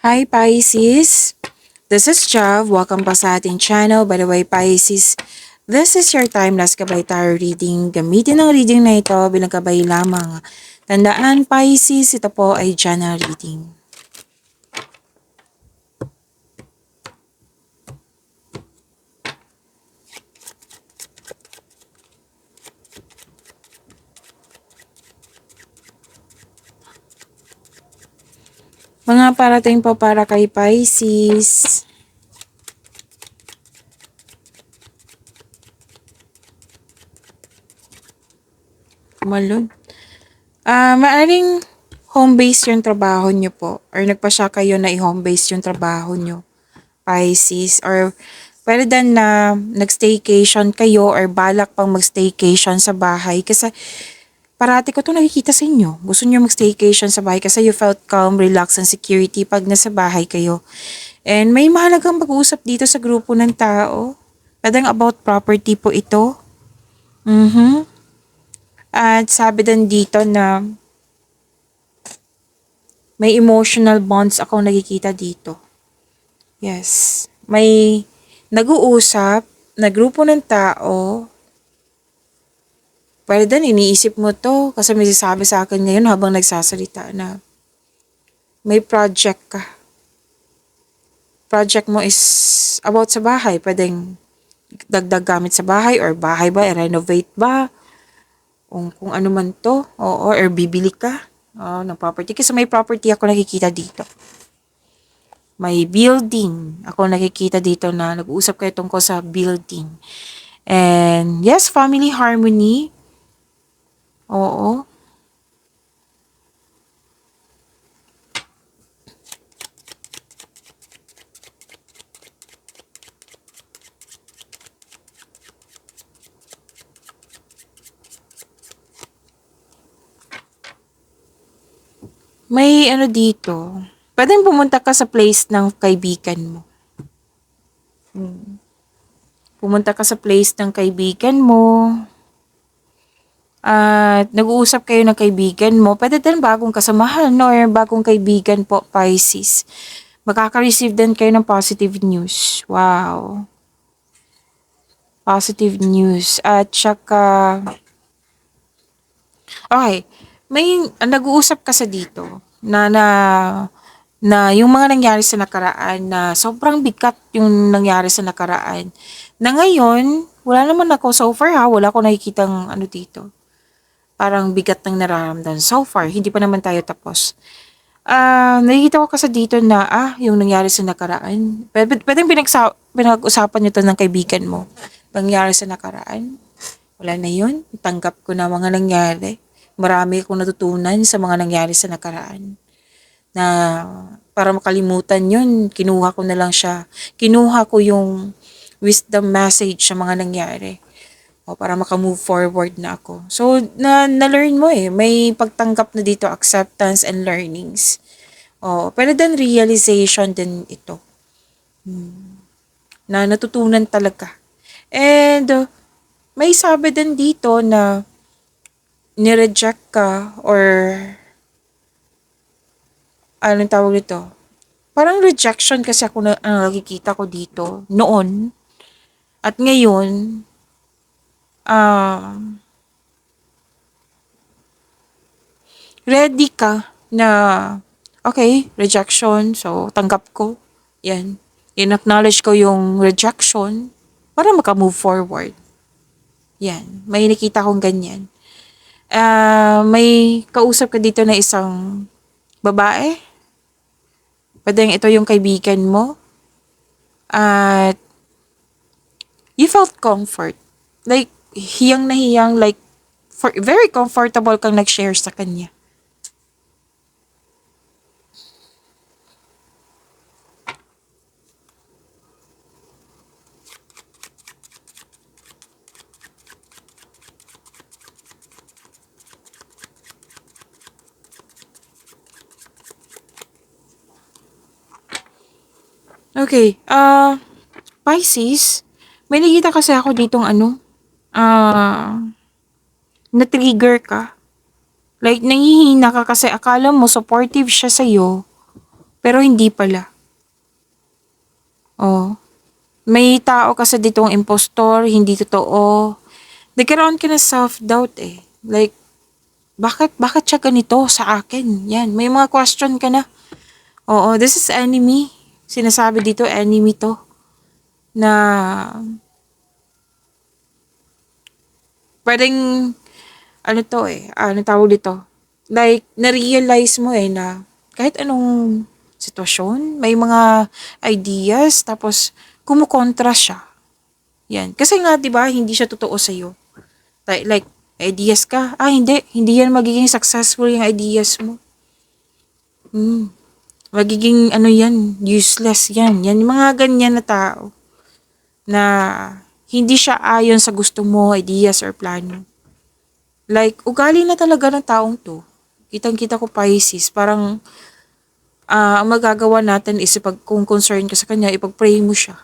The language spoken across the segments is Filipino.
Hi Pisces, this is Jav. Welcome pa sa ating channel. By the way Pisces, this is your timeless gabay tarot reading. Gamitin ang reading na ito bilang gabay lamang. Tandaan Pisces, ito po ay general reading. Mga parating po para kay Pisces. Malun. Maaring home base yung trabaho nyo po. Or nagpasya kayo na i-home base yung trabaho nyo. Pisces. Or pwede din na nag-staycation kayo or balak pang mag-staycation sa bahay. Kasi parati ko ito nakikita sa inyo. Gusto niyo mag-staycation sa bahay kasi you felt calm, relaxed, and security pag nasa bahay kayo. And may mahalagang pag-uusap dito sa grupo ng tao. Pwedeng about property po ito. At sabi din dito na may emotional bonds akong nakikita dito. Yes. May nag-uusap na grupo ng tao. Pwede din, iniisip mo to kasi may sasabi sa akin ngayon habang nagsasalita na may project ka. Project mo is about sa bahay. Pwedeng dagdag gamit sa bahay or bahay ba, i-renovate ba? Kung ano man to. Oo, or bibili ka ng property. Kasi may property ako nakikita dito. May building ako nakikita dito na nag-uusap kayo tungkol sa building. And yes, family harmony. Oo. May ano dito. Pwedeng pumunta ka sa place ng kaibigan mo. Pumunta ka sa place ng kaibigan mo. At nag-uusap kayo ng kaibigan mo. Pwede din bagong kasamahan, no? Or bagong kaibigan po, Pisces. Makaka-receive din kayo ng positive news. Wow. Positive news. At saka, okay, may nag-uusap kasi dito na yung mga nangyari sa nakaraan na sobrang bigat yung nangyari sa nakaraan. Na ngayon, wala naman ako so far wala ko nakikitang ano dito. Parang bigat ng nararamdaman so far. Hindi pa naman tayo tapos. Nakikita ko kasi dito na yung nangyari sa nakaraan. Pwedeng pinag-usapan nyo to ng kaibigan mo. Nangyari sa nakaraan. Wala na yun. Tanggap ko na mga nangyari. Marami akong natutunan sa mga nangyari sa nakaraan. Na para makalimutan yun, kinuha ko na lang siya. Kinuha ko yung wisdom message sa mga nangyari. Para makamove forward na ako. So, na-learn mo may pagtanggap na dito, acceptance and learnings. Pero then realization din ito. Na natutunan talaga. And, may sabi din dito na nireject ka or anong tawag dito? Parang rejection kasi ako nakikita ko dito noon. At ngayon, ready ka na, okay, rejection, so tanggap ko. Yan. In-acknowledge ko yung rejection para maka-move forward. Yan. May nakita kong ganyan. May kausap ka dito na isang babae. Pwedeng ito yung kaibigan mo. At you felt comfort. Like, hiyang na hiyang, like, very comfortable kang nag-share sa kanya. Okay, Pisces, may nakita kasi ako ditong na-trigger ka. Like, nangihina ka kasi akala mo supportive siya sa'yo. pero hindi pala. Oh. May tao kasi ditong impostor, hindi totoo. Nagkaroon ka ng self-doubt eh. Like, bakit siya ganito sa akin? Yan, may mga question ka na. Oo, this is enemy. Sinasabi dito, enemy to. Na, pwedeng, ano to eh, ano tawag dito? Like, na-realize mo eh na, kahit anong sitwasyon, may mga ideas, tapos, kumukontra siya. Yan. Kasi nga, di ba, hindi siya totoo sa'yo. Like, ideas ka. Hindi yan magiging successful yung ideas mo. Magiging, ano yan, useless yan. Yan, yung mga ganyan na tao. Na, hindi siya ayon sa gusto mo, ideas or plano. Like, ugali na talaga ng taong to. Kitang-kita ko Pisces. Parang, ang magagawa natin is kung concern ka sa kanya, ipag-pray mo siya.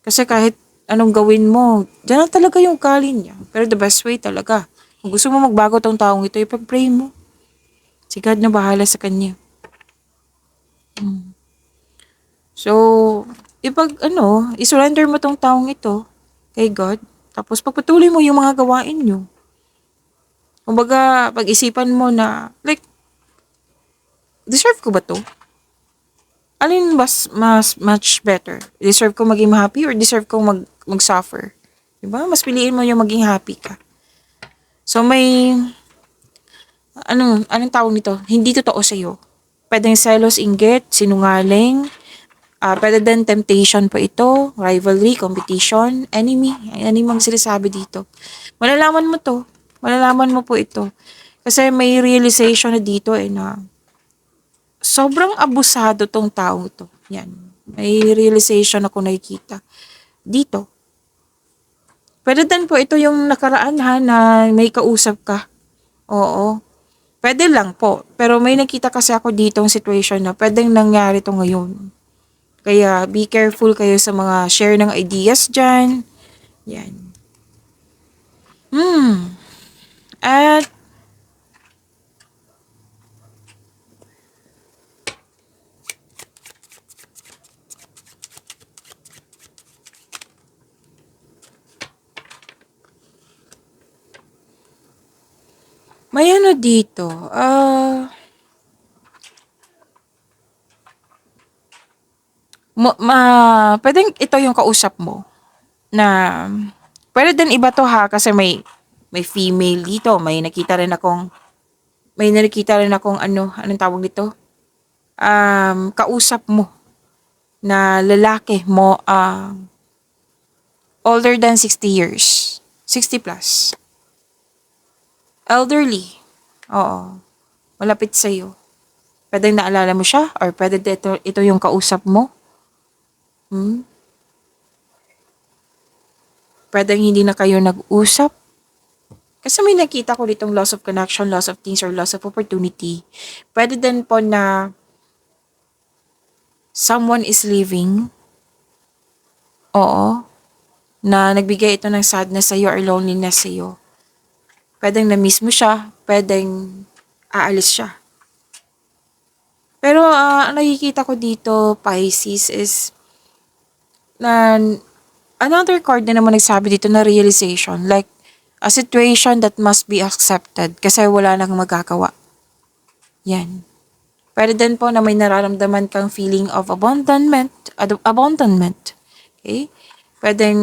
Kasi kahit anong gawin mo, dyan na talaga yung ugali niya. Pero the best way talaga. Kung gusto mo magbago tong taong ito, ipag-pray mo. Si God na bahala sa kanya. So, isurrender mo tong taong ito kay God. Tapos pagpatuloy mo yung mga gawain nyo. Kumbaga, pag-isipan mo na, like, deserve ko ba to? Alin mas much better? Deserve ko maging happy or deserve ko mag-suffer? Diba? Mas piliin mo yung maging happy ka. So, anong tawag nito? Hindi totoo sa'yo. Pwedeng selos, inggit, sinungaling, pwede din temptation po ito, rivalry, competition, enemy. Enemy ang sinasabi dito. Malalaman mo to. Malalaman mo po ito. Kasi may realization na dito na sobrang abusado tong taong to. Yan. May realization ako nakikita. Dito. Pwede din po ito yung nakaraan ha na may kausap ka. Oo. Pwede lang po. Pero may nakita kasi ako dito yung situation na pwedeng nangyari to ngayon. Kaya be careful kayo sa mga share ng ideas dyan. Yan. At may ano dito. Pwedeng ito yung kausap mo na pwede din iba to ha kasi may female dito. May nakita rin akong anong tawag dito? Kausap mo na lalaki mo older than 60 years. 60 plus. Elderly. Oo. Malapit sa'yo. Pwedeng naalala mo siya or pwede ito yung kausap mo. Pwedeng hindi na kayo nag-usap. Kasi may nakita ko ditong loss of connection, loss of things, or loss of opportunity. Pwede din po na someone is leaving. Oo. Na nagbigay ito ng sadness sa'yo or loneliness sa'yo. Pwedeng na-miss mo siya. Pwedeng aalis siya. Pero ang nakikita ko dito, Pisces, is na another card na naman nagsabi dito na realization. Like, a situation that must be accepted kasi wala nang magagawa. Yan. Pwede din po na may nararamdaman kang feeling of abandonment. Abandonment. Okay? Pwedeng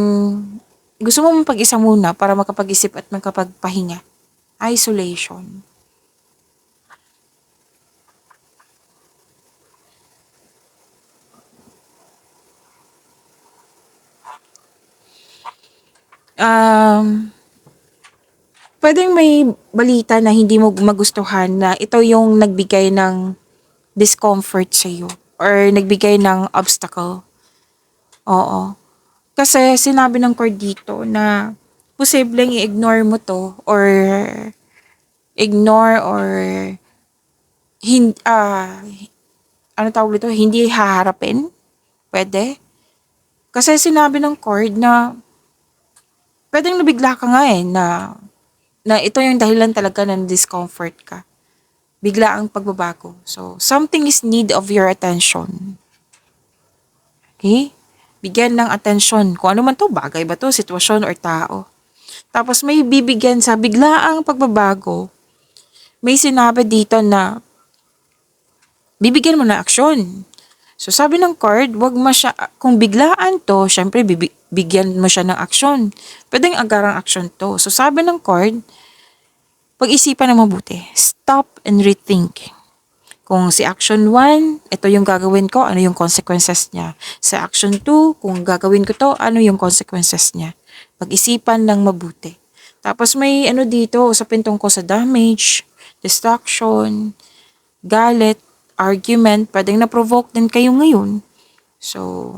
gusto mo mapag-isa muna para makapag-isip at makapagpahinga. Isolation. Pwedeng may balita na hindi mo magustuhan na ito yung nagbigay ng discomfort sa iyo or nagbigay ng obstacle. Oo. Kasi sinabi ng court dito na posibleng i-ignore mo to or ignore or hindi, ano tawag dito, hindi haharapin. Pwede. Kasi sinabi ng court na pwedeng nabigla ka nga na ito yung dahilan talaga ng discomfort ka. biglaang pagbabago. So, something is need of your attention. Okay? Bigyan ng atensyon. Kung ano man to, bagay ba to, sitwasyon or tao. Tapos may bibigyan sa biglaang pagbabago. May sinabi dito na bibigyan mo na aksyon. So sabi ng card, wag mo siya, kung biglaan to, syempre bigyan mo siya ng aksyon. Pwedeng agarang aksyon to. So sabi ng card, pag-isipan na mabuti. Stop and rethink. Kung si action 1, ito yung gagawin ko, ano yung consequences niya. Sa action 2, kung gagawin ko to, ano yung consequences niya. Pag-isipan ng mabuti. Tapos may ano dito, usapin tungkol sa damage, distraction, galit, argument, pwedeng na-provoke din kayo ngayon. So,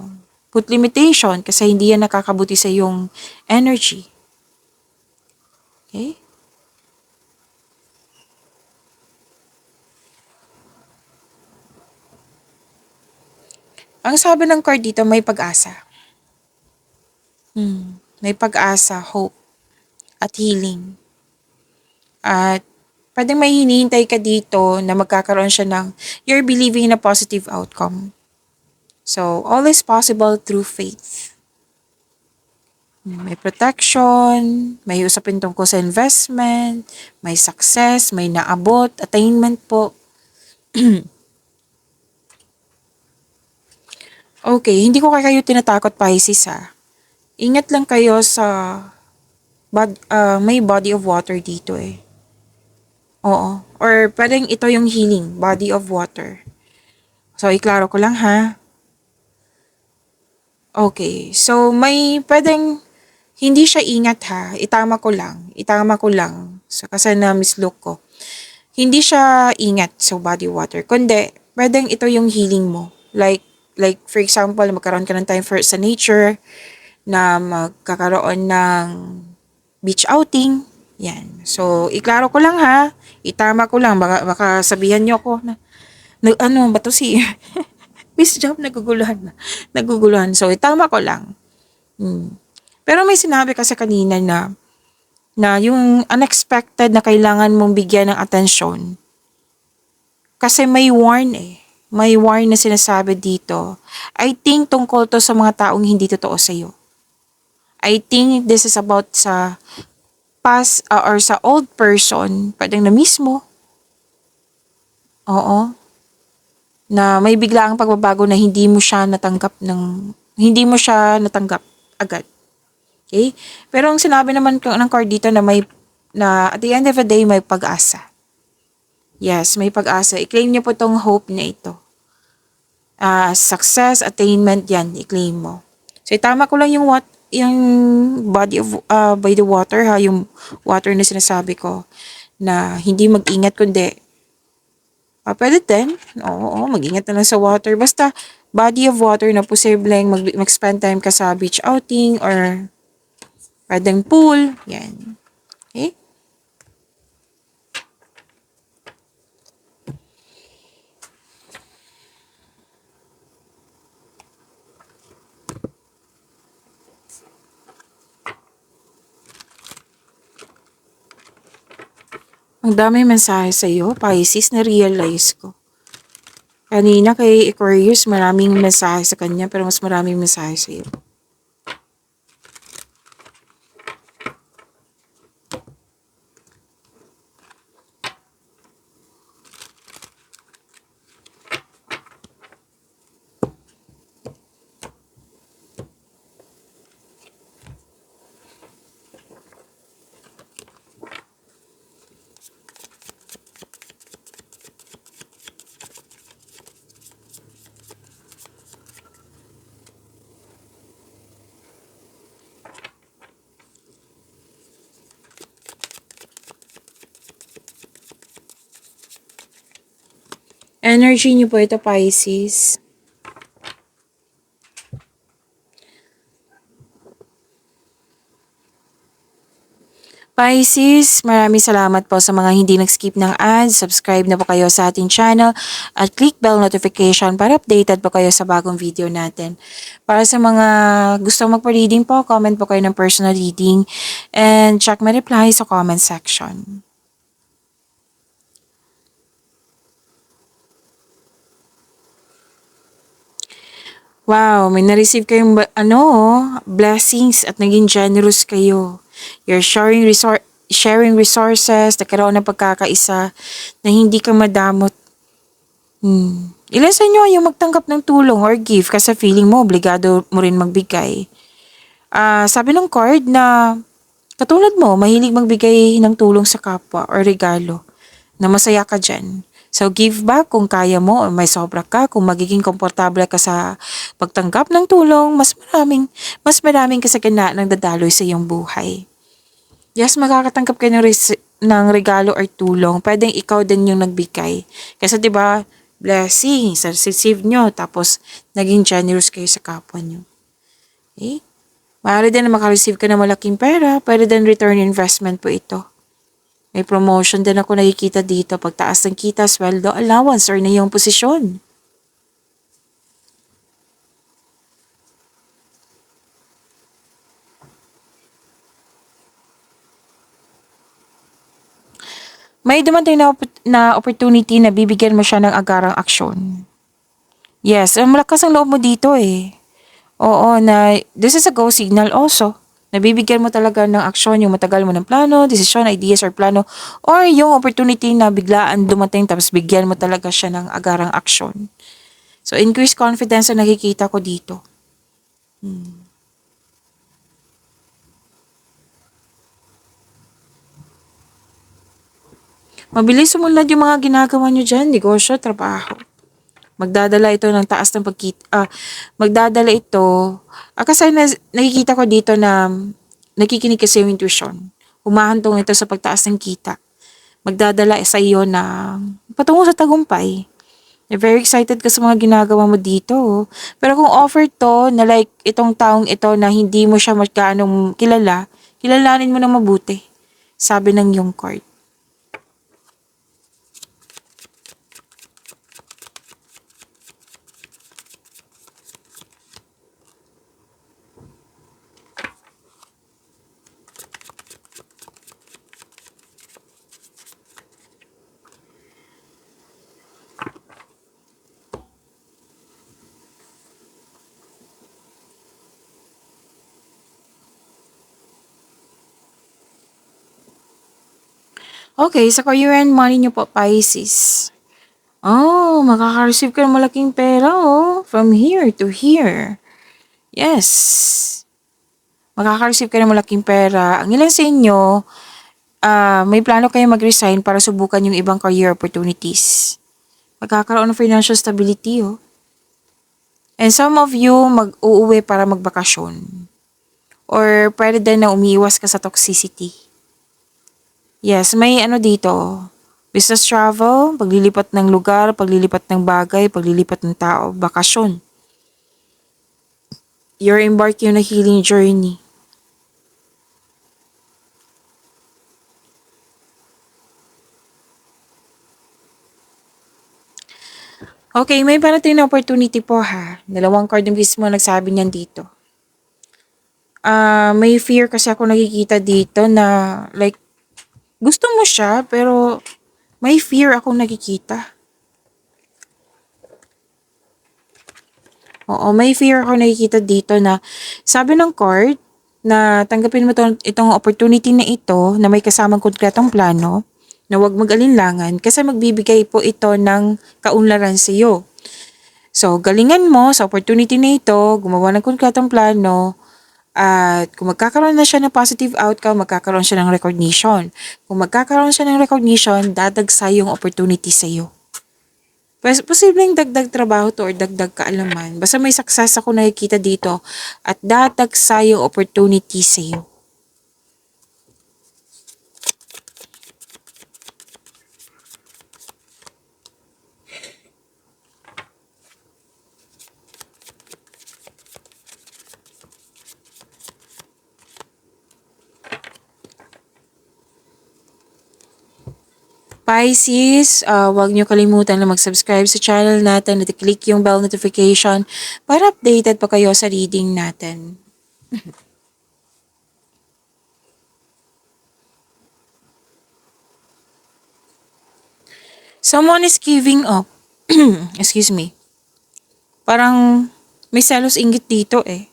put limitation kasi hindi yan nakakabuti sa yung energy. Okay? Ang sabi ng card dito, may pag-asa. May pag-asa, hope, at healing. At pwedeng may hinihintay ka dito na magkakaroon siya ng you're believing in a positive outcome. So, all is possible through faith. May protection, may usapin tungkol sa investment, may success, may naabot, attainment po. Okay, hindi ko kayo tinatakot, Pisces ha. Ingat lang kayo sa may body of water dito eh. Oo. Or pwedeng ito yung healing, body of water. So, iklaro ko lang ha. Okay. So, may pwedeng hindi siya ingat ha. Itama ko lang. So, kasi na-mislook ko. Hindi siya ingat sa body water. Kundi, pwedeng ito yung healing mo. Like for example, magkaroon ka ng time for sa nature, na magkakaroon ng beach outing. Yan. So, iklaro ko lang ha. Itama ko lang. Baka sabihan niyo ako na ano ba to si Miss Job, naguguluhan. So, itama ko lang. Pero may sinabi kasi kanina na yung unexpected na kailangan mong bigyan ng atensyon. Kasi may warn eh. May warn na sinasabi dito. I think tungkol to sa mga taong hindi totoo sa'yo. I think this is about sa past or sa old person, pwedeng na mismo. Oo. Na may biglaang pagbabago na hindi mo siya natanggap agad. Okay? Pero ang sinabi naman ng card dito na at the end of the day may pag-asa. Yes, may pag-asa. I-claim niyo po tong hope na ito. Success, attainment, yan, i-claim mo. So, itama ko lang yung body of by the water ha, yung water na sinasabi ko na hindi mag-ingat kundi pwede din. Oo, mag-ingat na lang sa water. Basta body of water na posibleng mag-spend time ka sa beach outing or pwedeng pool. Yan. Okay? Ang dami mensahe sa iyo, Pisces, na-realize ko. Kanina kay Aquarius, maraming mensahe sa kanya, pero mas maraming mensahe sa iyo. Energy niyo po ito, Pisces. Pisces, maraming salamat po sa mga hindi nag-skip ng ads. Subscribe na po kayo sa ating channel at click bell notification para updated po kayo sa bagong video natin. Para sa mga gusto magpa-reading po, comment po kayo ng personal reading and check my reply sa comment section. Wow, may na-receive kayong blessings at naging generous kayo. You're sharing resources, nagkaroon ng pagkakaisa na hindi ka madamot. Ilan sa inyo yung magtanggap ng tulong or gift kasi feeling mo obligado mo rin magbigay? Sabi ng card na katulad mo, mahilig magbigay ng tulong sa kapwa or regalo na masaya ka dyan. So give back kung kaya mo o may sobra ka, kung magiging komportable ka sa pagtanggap ng tulong, mas maraming kasaganaan ng dadaloy sa iyong buhay. Yes, makakatanggap kayo ng regalo or tulong. Pwedeng ikaw din yung nagbigay. Kasi 'di ba, blessings, receive nyo, tapos naging generous kayo sa kapwa nyo. Okay? Maaari din na makareceive ka ng malaking pera, pwede din return investment po ito. May promotion din ako nakikita dito, pagtaas ng kita, sweldo, allowance, or na iyong posisyon. May dumating na opportunity na bibigyan mo siya ng agarang aksyon. Yes, malakas ang loob mo dito eh. Oo, na this is a go signal also. Nabibigyan mo talaga ng aksyon yung matagal mo ng plano, desisyon, ideas or plano, or yung opportunity na biglaan dumating tapos bigyan mo talaga siya ng agarang aksyon. So, increased confidence ang nakikita ko dito. Mabilis sumunod yung mga ginagawa nyo dyan, negosyo, trabaho. Magdadala ito ng taas ng magdadala ito, kasi nakikita ko dito na nakikinig kasi yung intuition. Humahantong ito sa pagtaas ng kita. Magdadala sa iyo na patungo sa tagumpay. I'm very excited ka sa mga ginagawa mo dito. Pero kung offer to na like itong taong ito na hindi mo siya magkaanong kilala, kilalanin mo na mabuti. Sabi ng yung card. Okay, sa career and money niyo po, Pisces. Oh, makaka-receive ka ng malaking pera, oh. From here to here. Yes. Makaka-receive ka ng malaking pera. Ang ilan sa inyo, may plano kayo mag-resign para subukan yung ibang career opportunities. Magkakaroon ng financial stability, oh. And some of you, mag-uuwi para magbakasyon. Or pwede din na umiiwas ka sa toxicity. Yes, may ano dito. Business travel, paglilipat ng lugar, paglilipat ng bagay, paglilipat ng tao, bakasyon. You're embarking on a healing journey. Okay, may parating na opportunity po ha. Dalawang card yung mismo nagsabi niyan dito. May fear kasi ako nakikita dito na like gusto mo siya pero may fear akong nakikita. Oo, may fear ako nakikita dito na sabi ng card na tanggapin mo itong opportunity na ito na may kasamang konkretong plano na huwag mag-alinlangan kasi magbibigay po ito ng kaunlaran sa iyo. So, galingan mo sa opportunity na ito, gumawa ng konkretong plano, at kung magkakaroon na siya ng positive outcome, magkakaroon siya ng recognition. Kung magkakaroon siya ng recognition, dadagsa yung opportunity sa iyo. Posibleng dagdag trabaho to or dagdag kaalaman. Basta may success ako nakikita dito at dadagsa yung opportunity sa iyo. Pisces, huwag niyo kalimutan na mag-subscribe sa channel natin at i-click yung bell notification para updated pa kayo sa reading natin. Someone is giving up. Excuse me. Parang may selos inggit dito eh.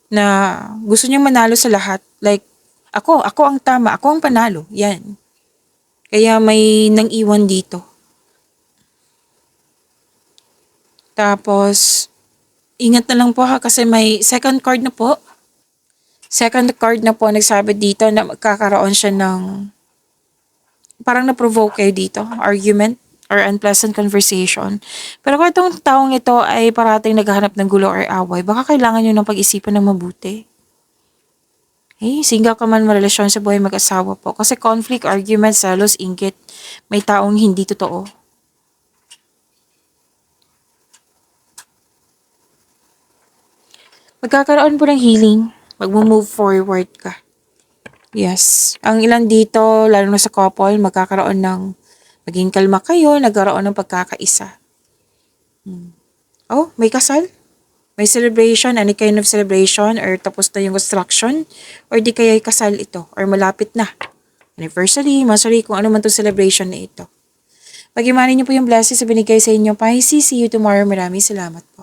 Na gusto niyang manalo sa lahat. Like, ako ang tama, ako ang panalo. Yan. Kaya may nang iwan dito. Tapos, ingat na lang po ha kasi may second card na po. Second card na po nagsabi dito na magkakaroon siya ng parang na-provoke kayo dito, argument or unpleasant conversation. Pero kung itong taong ito ay parating naghahanap ng gulo or away, baka kailangan nyo ng pag-isipan ng mabuti. Single ka man marelasyon sa buhay mag-asawa po. Kasi conflict, argument, selos, inggit, may taong hindi totoo. Magkakaroon po ng healing. Mag-move forward ka. Yes. Ang ilan dito, lalo na sa couple, magkakaroon ng maging kalma kayo, nagkaroon ng pagkakaisa. Oh, may kasal? May celebration, any kind of celebration, or tapos na yung construction, or di kaya kasal ito, or malapit na. Anniversary, monthsary, kung ano man itong celebration na ito. Pag-imanin niyo po yung blessings sa binigay sa inyo, Pisces. See you tomorrow. Maraming salamat po.